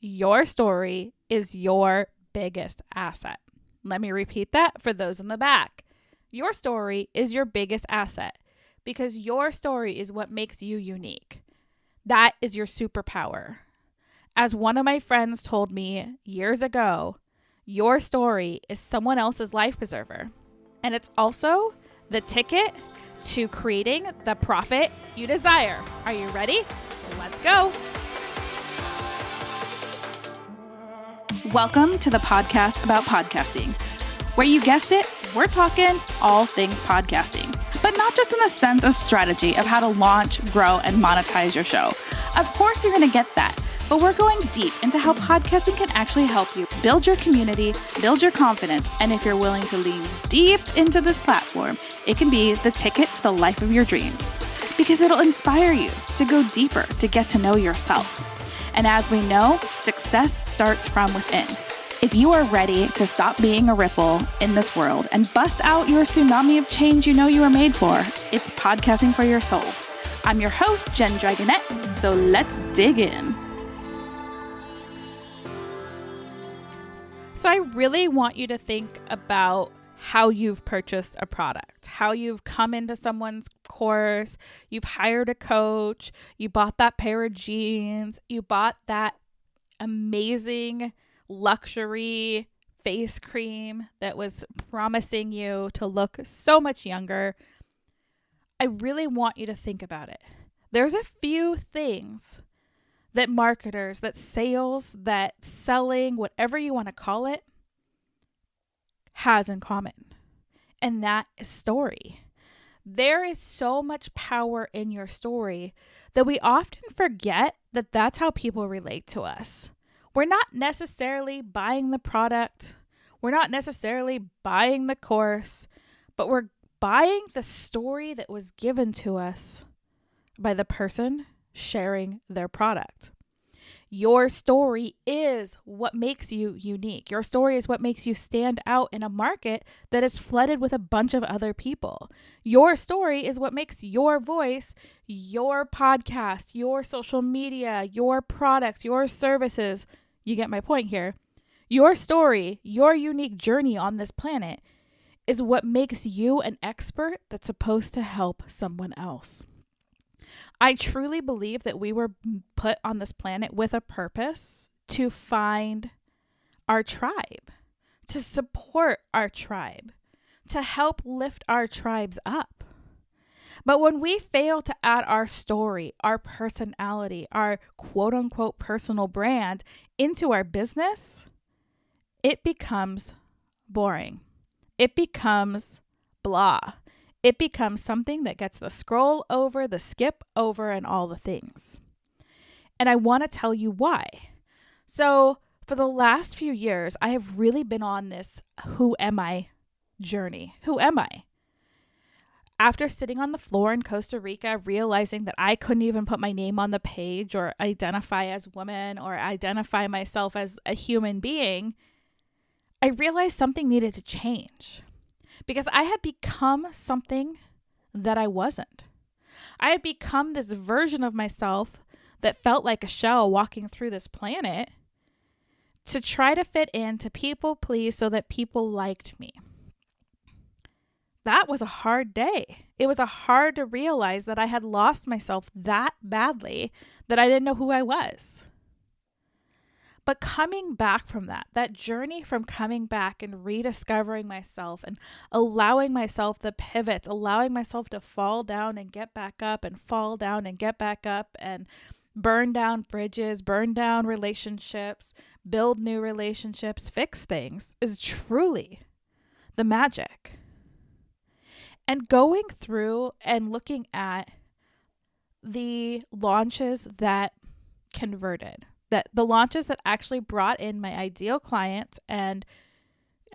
Your story is your biggest asset. Let me repeat that for those in the back. Your story is your biggest asset because your story is what makes you unique. That is your superpower. As one of my friends told me years ago, your story is someone else's life preserver. And it's also the ticket to creating the profit you desire. Are you ready? Let's go. Welcome to the podcast about podcasting, where you guessed it, we're talking all things podcasting, but not just in the sense of strategy of how to launch, grow, and monetize your show. Of course, you're going to get that, but we're going deep into how podcasting can actually help you build your community, build your confidence, and if you're willing to lean deep into this platform, it can be the ticket to the life of your dreams, because it'll inspire you to go deeper, to get to know yourself. And as we know, success starts from within. If you are ready to stop being a ripple in this world and bust out your tsunami of change you know you were made for, it's podcasting for your soul. I'm your host, Jenn Dragonette, so let's dig in. So I really want you to think about how you've purchased a product, how you've come into someone's course, you've hired a coach, you bought that pair of jeans, you bought that amazing luxury face cream that was promising you to look so much younger. I really want you to think about it. There's a few things that marketers, that sales, that selling, whatever you want to call it, has in common. And that is story. There is so much power in your story that we often forget that that's how people relate to us. We're not necessarily buying the product. We're not necessarily buying the course, but we're buying the story that was given to us by the person sharing their product. Your story is what makes you unique. Your story is what makes you stand out in a market that is flooded with a bunch of other people. Your story is what makes your voice, your podcast, your social media, your products, your services. You get my point here. Your story, your unique journey on this planet is what makes you an expert that's supposed to help someone else. I truly believe that we were put on this planet with a purpose to find our tribe, to support our tribe, to help lift our tribes up. But when we fail to add our story, our personality, our quote unquote personal brand into our business, it becomes boring. It becomes blah. It becomes something that gets the scroll over, the skip over, and all the things. And I want to tell you why. So for the last few years, I have really been on this who am I journey. Who am I? After sitting on the floor in Costa Rica, realizing that I couldn't even put my name on the page or identify as a woman or identify myself as a human being, I realized something needed to change. Because I had become something that I wasn't. I had become this version of myself that felt like a shell walking through this planet to try to fit in, to people please so that people liked me. That was a hard day. It was hard to realize that I had lost myself that badly that I didn't know who I was. But coming back from that journey from coming back and rediscovering myself and allowing myself the pivots, allowing myself to fall down and get back up and fall down and get back up and burn down bridges, burn down relationships, build new relationships, fix things is truly the magic. And going through and looking at the launches that converted, that the launches that actually brought in my ideal client and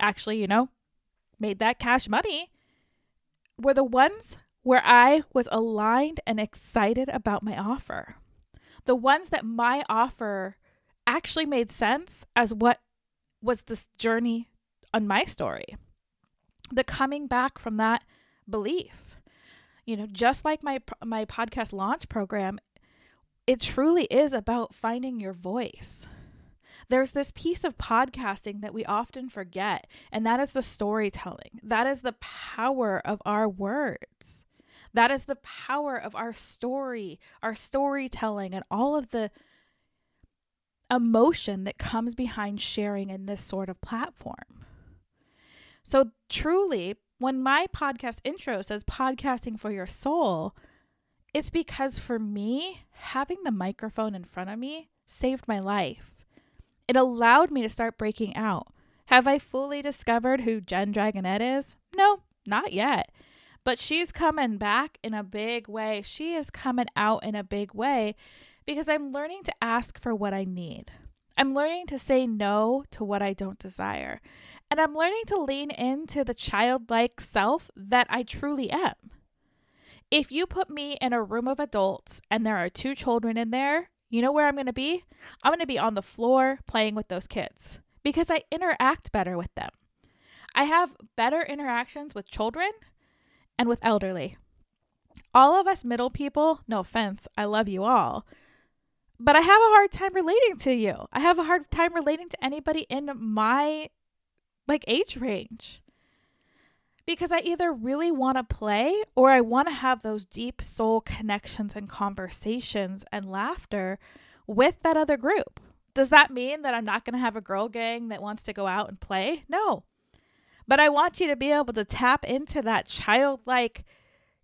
actually, made that cash money were the ones where I was aligned and excited about my offer. The ones that my offer actually made sense as what was this journey on my story. The coming back from that belief, just like my podcast launch program, it truly is about finding your voice. There's this piece of podcasting that we often forget, and that is the storytelling. That is the power of our words. That is the power of our story, our storytelling, and all of the emotion that comes behind sharing in this sort of platform. So truly, when my podcast intro says podcasting for your soul, it's because for me, having the microphone in front of me saved my life. It allowed me to start breaking out. Have I fully discovered who Jenn Dragonette is? No, not yet. But she's coming back in a big way. She is coming out in a big way because I'm learning to ask for what I need. I'm learning to say no to what I don't desire. And I'm learning to lean into the childlike self that I truly am. If you put me in a room of adults and there are 2 children in there, you know where I'm going to be? I'm going to be on the floor playing with those kids because I interact better with them. I have better interactions with children and with elderly. All of us middle people, no offense, I love you all, but I have a hard time relating to you. I have a hard time relating to anybody in my age range because I either really want to play or I want to have those deep soul connections and conversations and laughter with that other group. Does that mean that I'm not going to have a girl gang that wants to go out and play? No. But I want you to be able to tap into that childlike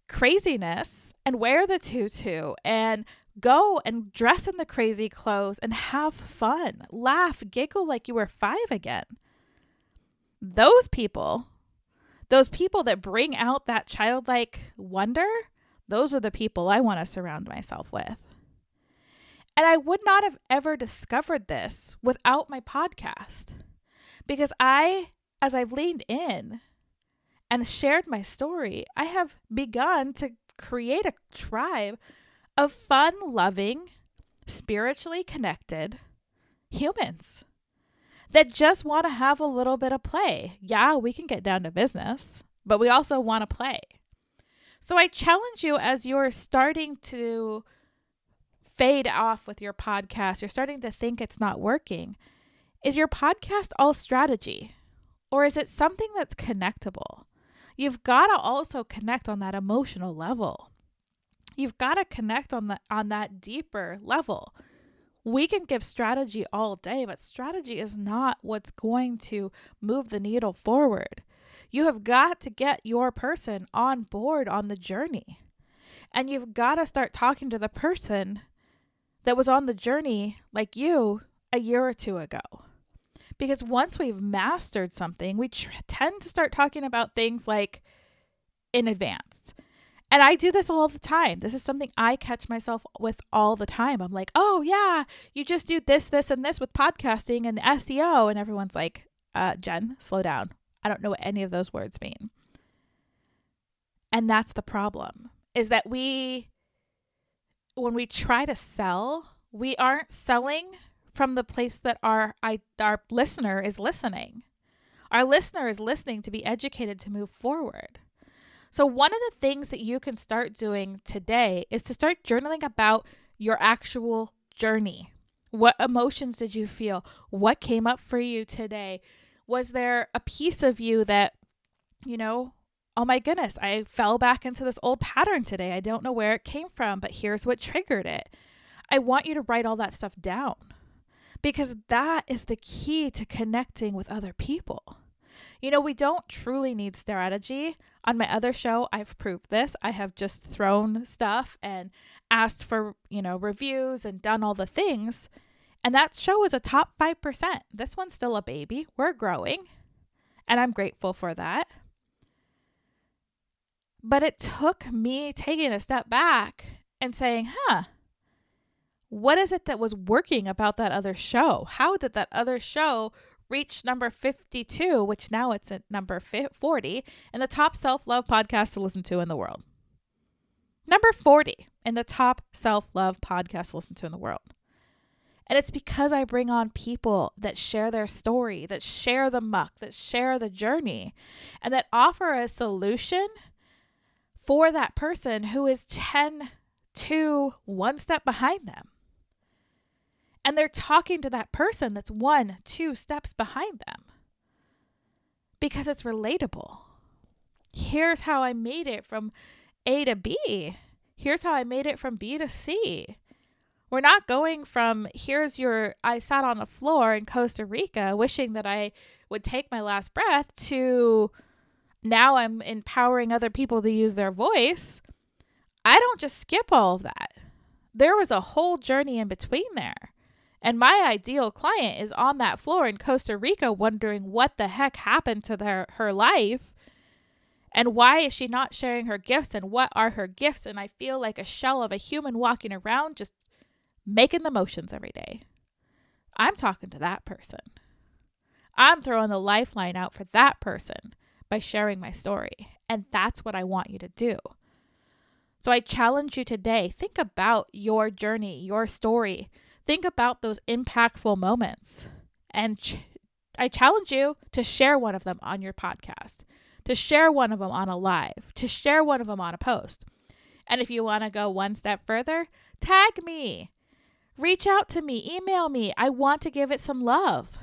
craziness and wear the tutu and go and dress in the crazy clothes and have fun, laugh, giggle like you were 5 again. Those people that bring out that childlike wonder, those are the people I want to surround myself with. And I would not have ever discovered this without my podcast because as I've leaned in and shared my story, I have begun to create a tribe of fun-loving, spiritually connected humans that just want to have a little bit of play. Yeah, we can get down to business, but we also want to play. So I challenge you as you're starting to fade off with your podcast, you're starting to think it's not working. Is your podcast all strategy? Or is it something that's connectable? You've got to also connect on that emotional level. You've got to connect on that deeper level. We can give strategy all day, but strategy is not what's going to move the needle forward. You have got to get your person on board on the journey. And you've got to start talking to the person that was on the journey like you a year or 2 ago. Because once we've mastered something, we tend to start talking about things like in advance. And I do this all the time. This is something I catch myself with all the time. I'm like, oh yeah, you just do this, this, and this with podcasting and the SEO. And everyone's like, Jenn, slow down. I don't know what any of those words mean. And that's the problem, is that when we try to sell, we aren't selling from the place that our listener is listening. Our listener is listening to be educated to move forward. So one of the things that you can start doing today is to start journaling about your actual journey. What emotions did you feel? What came up for you today? Was there a piece of you that, oh my goodness, I fell back into this old pattern today. I don't know where it came from, but here's what triggered it. I want you to write all that stuff down because that is the key to connecting with other people. We don't truly need strategy. On my other show, I've proved this. I have just thrown stuff and asked for, reviews and done all the things. And that show is a top 5%. This one's still a baby. We're growing. And I'm grateful for that. But it took me taking a step back and saying, what is it that was working about that other show? How did that other show reach number 52, which now it's at number 40, and the top self-love podcast to listen to in the world? Number 40 in the top self-love podcast to listen to in the world. And it's because I bring on people that share their story, that share the muck, that share the journey, and that offer a solution for that person who is 10 to 1 step behind them. And they're talking to that person that's 1-2 steps behind them because it's relatable. Here's how I made it from A to B. Here's how I made it from B to C. We're not going from I sat on a floor in Costa Rica wishing that I would take my last breath to now I'm empowering other people to use their voice. I don't just skip all of that. There was a whole journey in between there. And my ideal client is on that floor in Costa Rica wondering what the heck happened to her life and why is she not sharing her gifts and what are her gifts. And I feel like a shell of a human walking around just making the motions every day. I'm talking to that person. I'm throwing the lifeline out for that person by sharing my story. And that's what I want you to do. So I challenge you today, think about your journey, your story. Think about those impactful moments. And I challenge you to share one of them on your podcast, to share one of them on a live, to share one of them on a post. And if you want to go one step further, tag me. Reach out to me, email me. I want to give it some love.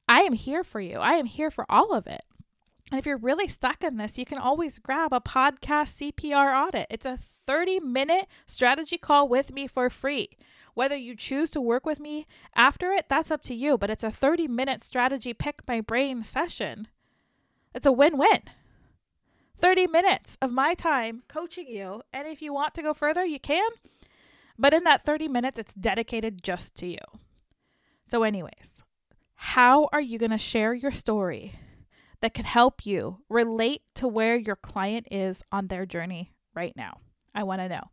I am here for you. I am here for all of it. And if you're really stuck in this, you can always grab a podcast CPR audit. It's a 30-minute strategy call with me for free. Whether you choose to work with me after it, that's up to you. But it's a 30-minute strategy pick my brain session. It's a win-win. 30 minutes of my time coaching you. And if you want to go further, you can. But in that 30 minutes, it's dedicated just to you. So anyways, how are you going to share your story that can help you relate to where your client is on their journey right now? I want to know.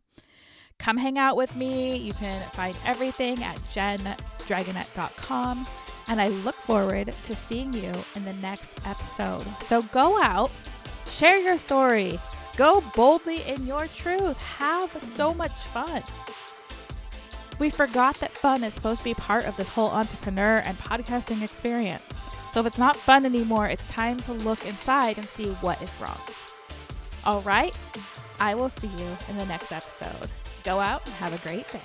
Come hang out with me. You can find everything at jendragonette.com. And I look forward to seeing you in the next episode. So go out, share your story, go boldly in your truth. Have so much fun. We forgot that fun is supposed to be part of this whole entrepreneur and podcasting experience. So if it's not fun anymore, it's time to look inside and see what is wrong. All right, I will see you in the next episode. Go out and have a great day.